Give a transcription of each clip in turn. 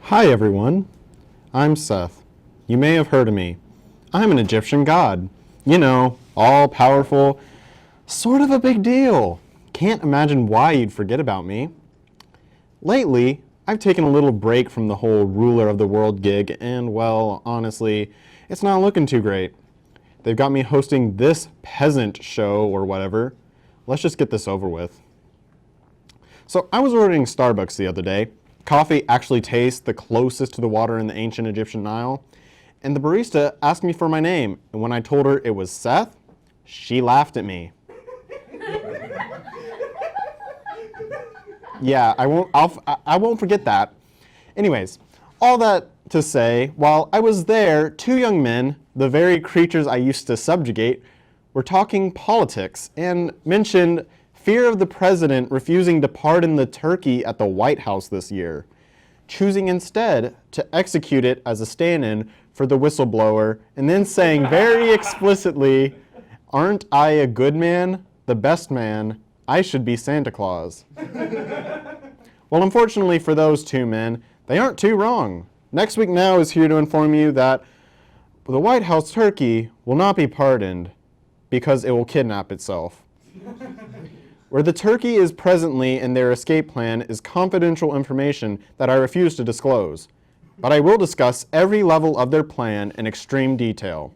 Hi everyone, I'm Seth. You may have heard of me. I'm an Egyptian god. You know, all-powerful, sort of a big deal. Can't imagine why you'd forget about me. Lately, I've taken a little break from the whole ruler of the world gig and, well, honestly, it's not looking too great. They've got me hosting this peasant show or whatever. Let's just get this over with. So I was ordering Starbucks the other day. Coffee actually tastes the closest to the water in the ancient Egyptian Nile. And the barista asked me for my name. And when I told her it was Seth, she laughed at me. Yeah, I won't forget that. Anyways, all that to say, while I was there, two young men, the very creatures I used to subjugate, were talking politics and mentioned fear of the president refusing to pardon the turkey at the White House this year, choosing instead to execute it as a stand-in for the whistleblower, and then saying very explicitly, "Aren't I a good man, the best man? I should be Santa Claus." Well, unfortunately for those two men, they aren't too wrong. Next Week Now is here to inform you that the White House turkey will not be pardoned because it will kidnap itself. Where the turkey is presently in their escape plan is confidential information that I refuse to disclose, but I will discuss every level of their plan in extreme detail.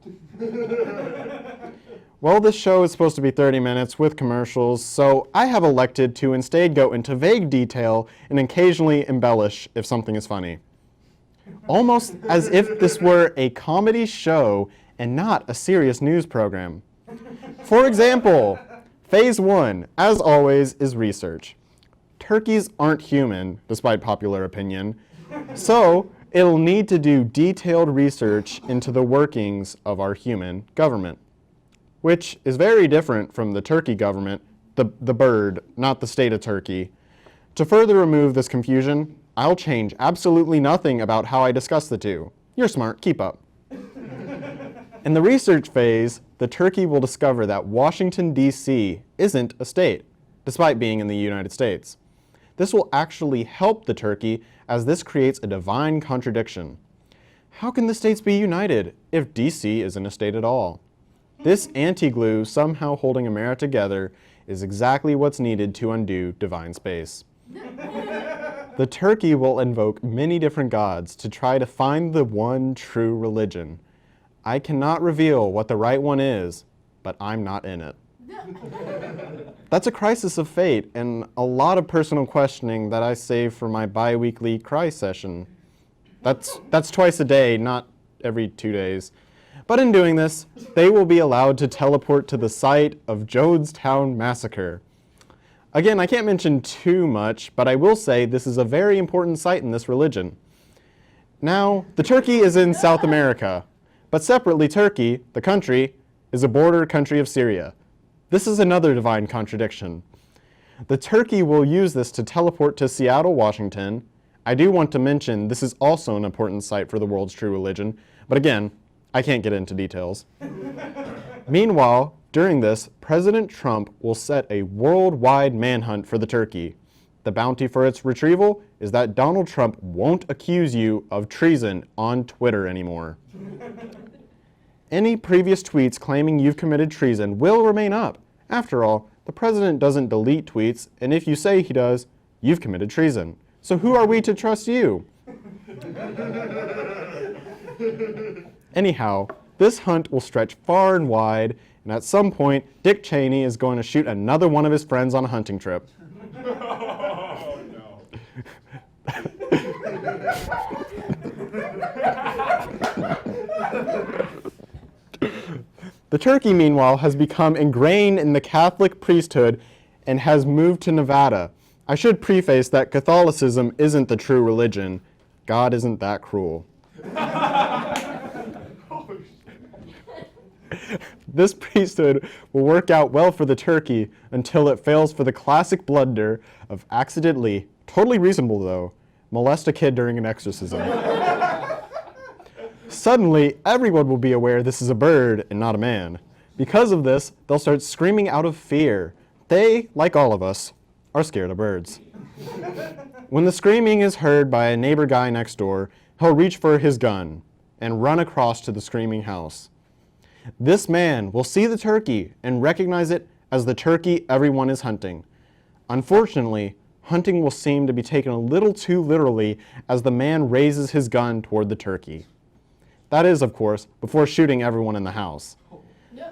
Well, this show is supposed to be 30 minutes with commercials, so I have elected to instead go into vague detail and occasionally embellish if something is funny. Almost as if this were a comedy show and not a serious news program. For example, Phase 1, as always, is research. Turkeys aren't human, despite popular opinion, so it'll need to do detailed research into the workings of our human government, which is very different from the turkey government, the bird, not the state of Turkey. To further remove this confusion, I'll change absolutely nothing about how I discuss the two. You're smart, keep up. In the research phase, the turkey will discover that Washington, D.C. isn't a state, despite being in the United States. This will actually help the turkey, as this creates a divine contradiction. How can the states be united if D.C. isn't a state at all? This anti-glue somehow holding America together is exactly what's needed to undo divine space. The turkey will invoke many different gods to try to find the one true religion. I cannot reveal what the right one is, but I'm not in it. That's a crisis of fate and a lot of personal questioning that I save for my bi-weekly cry session. That's twice a day, not every 2 days. But in doing this, they will be allowed to teleport to the site of Jonestown Massacre. Again, I can't mention too much, but I will say this is a very important site in this religion. Now, the turkey is in South America. But separately, Turkey, the country, is a border country of Syria. This is another divine contradiction. The turkey will use this to teleport to Seattle, Washington. I do want to mention this is also an important site for the world's true religion, but again, I can't get into details. Meanwhile, during this, President Trump will set a worldwide manhunt for the turkey. The bounty for its retrieval is that Donald Trump won't accuse you of treason on Twitter anymore. Any previous tweets claiming you've committed treason will remain up. After all, the president doesn't delete tweets, and if you say he does, you've committed treason. So who are we to trust you? Anyhow, this hunt will stretch far and wide, and at some point, Dick Cheney is going to shoot another one of his friends on a hunting trip. Oh, no. The turkey, meanwhile, has become ingrained in the Catholic priesthood and has moved to Nevada. I should preface that Catholicism isn't the true religion. God isn't that cruel. This priesthood will work out well for the turkey until it fails for the classic blunder of accidentally, totally reasonable though, molest a kid during an exorcism. Suddenly, everyone will be aware this is a bird and not a man. Because of this, they'll start screaming out of fear. They, like all of us, are scared of birds. When the screaming is heard by a neighbor guy next door, he'll reach for his gun and run across to the screaming house. This man will see the turkey and recognize it as the turkey everyone is hunting. Unfortunately, hunting will seem to be taken a little too literally as the man raises his gun toward the turkey. That is, of course, before shooting everyone in the house.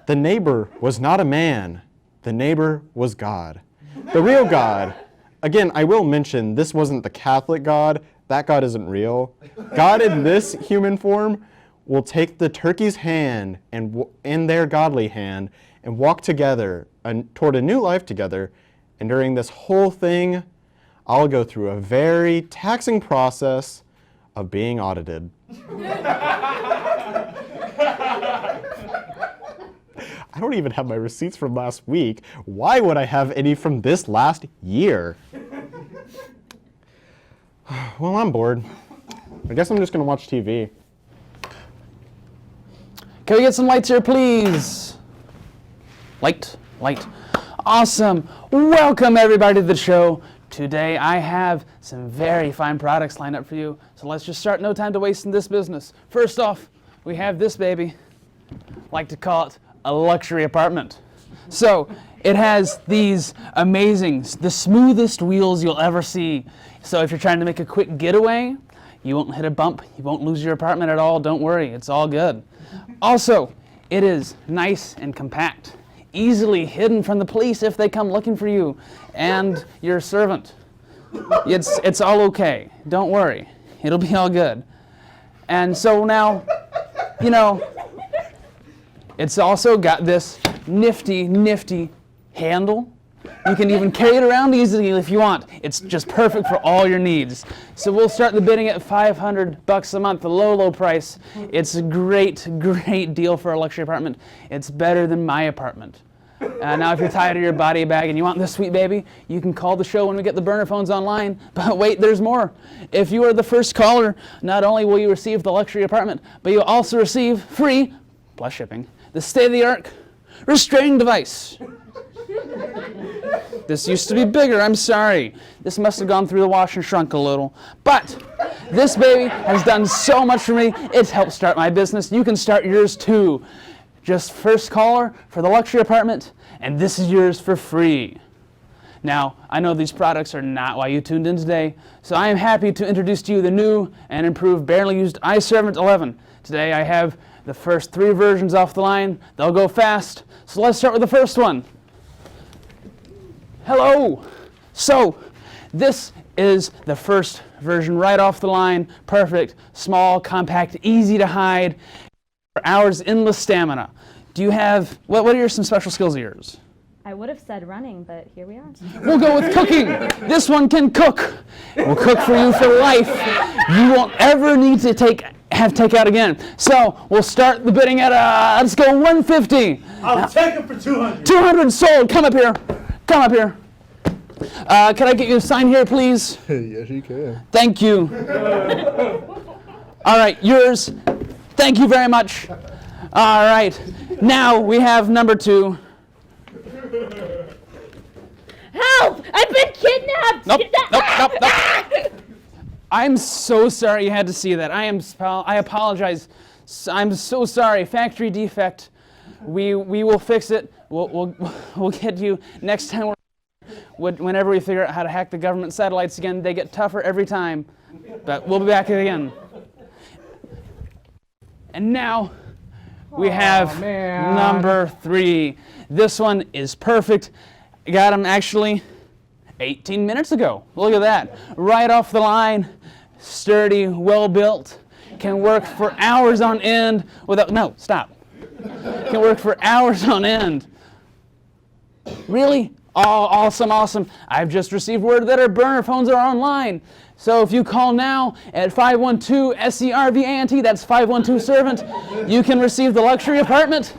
The neighbor was not a man. The neighbor was God. The real God. Again, I will mention this wasn't the Catholic God. That God isn't real. God in this human form will take the turkey's hand and in their godly hand and walk together toward a new life together. And during this whole thing, I'll go through a very taxing process of being audited. I don't even have my receipts from last week. Why would I have any from this last year? Well, I'm bored. I guess I'm just going to watch TV. Can we get some lights here, please? Light. Awesome. Welcome, everybody, to the show. Today, I have some very fine products lined up for you. So let's just start. No time to waste in this business. First off, we have this baby. Like to call it a luxury apartment. So it has these amazing, the smoothest wheels you'll ever see. So if you're trying to make a quick getaway, you won't hit a bump, you won't lose your apartment at all, don't worry, it's all good. Also, it is nice and compact, easily hidden from the police if they come looking for you and your servant. It's all okay, don't worry, it'll be all good. And so now, it's also got this nifty handle. You can even carry it around easily if you want. It's just perfect for all your needs. So we'll start the bidding at $500 a month, the low price. It's a great deal for a luxury apartment. It's better than my apartment. Now if you're tired of your body bag and you want this sweet baby, you can call the show when we get the burner phones online. But wait, there's more. If you are the first caller, not only will you receive the luxury apartment, but you'll also receive free, plus shipping, the state-of-the-art restraining device. This used to be bigger, I'm sorry. This must have gone through the wash and shrunk a little. But this baby has done so much for me. It's helped start my business. You can start yours too. Just first caller for the luxury apartment, and this is yours for free. Now, I know these products are not why you tuned in today, so I am happy to introduce to you the new and improved barely used iServant 11. Today I have the first 3 versions off the line. They'll go fast. So let's start with the first one. Hello. So this is the first version right off the line. Perfect, small, compact, easy to hide. For hours, endless stamina. Do you have, what are some special skills of yours? I would have said running, but here we are. We'll go with cooking. This one can cook. It will cook for you for life. You won't ever need to have takeout again. So we'll start the bidding at, let's go $150. I'll take it for $200. 200 sold. Come up here. Can I get you a sign here, please? Yes, you can. Thank you. All right, yours. Thank you very much. All right, now we have number 2. Help! I've been kidnapped! Nope. I'm so sorry you had to see that. I apologize. I'm so sorry. Factory defect. We will fix it. We'll get you next time. Whenever we figure out how to hack the government satellites again, they get tougher every time. But we'll be back again. And now we have number 3. This one is perfect. I got him actually 18 minutes ago. Look at that. Right off the line, sturdy, well built, can work for hours on end without, no, stop. Can work for hours on end. Really? Oh, awesome. I've just received word that our burner phones are online. So if you call now at 512-SERVANT, that's 512-SERVANT, you can receive the luxury apartment.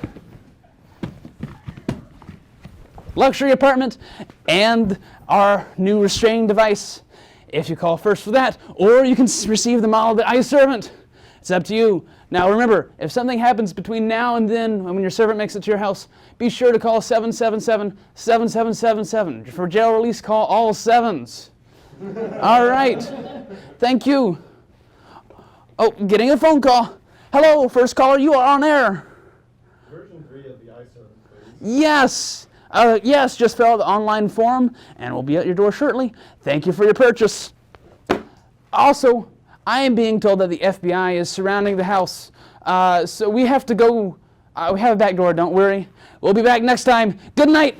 And our new restraining device if you call first for that, or you can receive the model of the iServant. It's up to you. Now remember, if something happens between now and then, when your servant makes it to your house, be sure to call 777-7777. For jail release, call all sevens. All right. Thank you. Oh, getting a phone call. Hello, first caller, you are on air. Version 3 of the iServe, please. Yes. Yes, just fill out the online form, and we'll be at your door shortly. Thank you for your purchase. Also, I am being told that the FBI is surrounding the house, so we have to go. We have a back door, don't worry. We'll be back next time. Good night.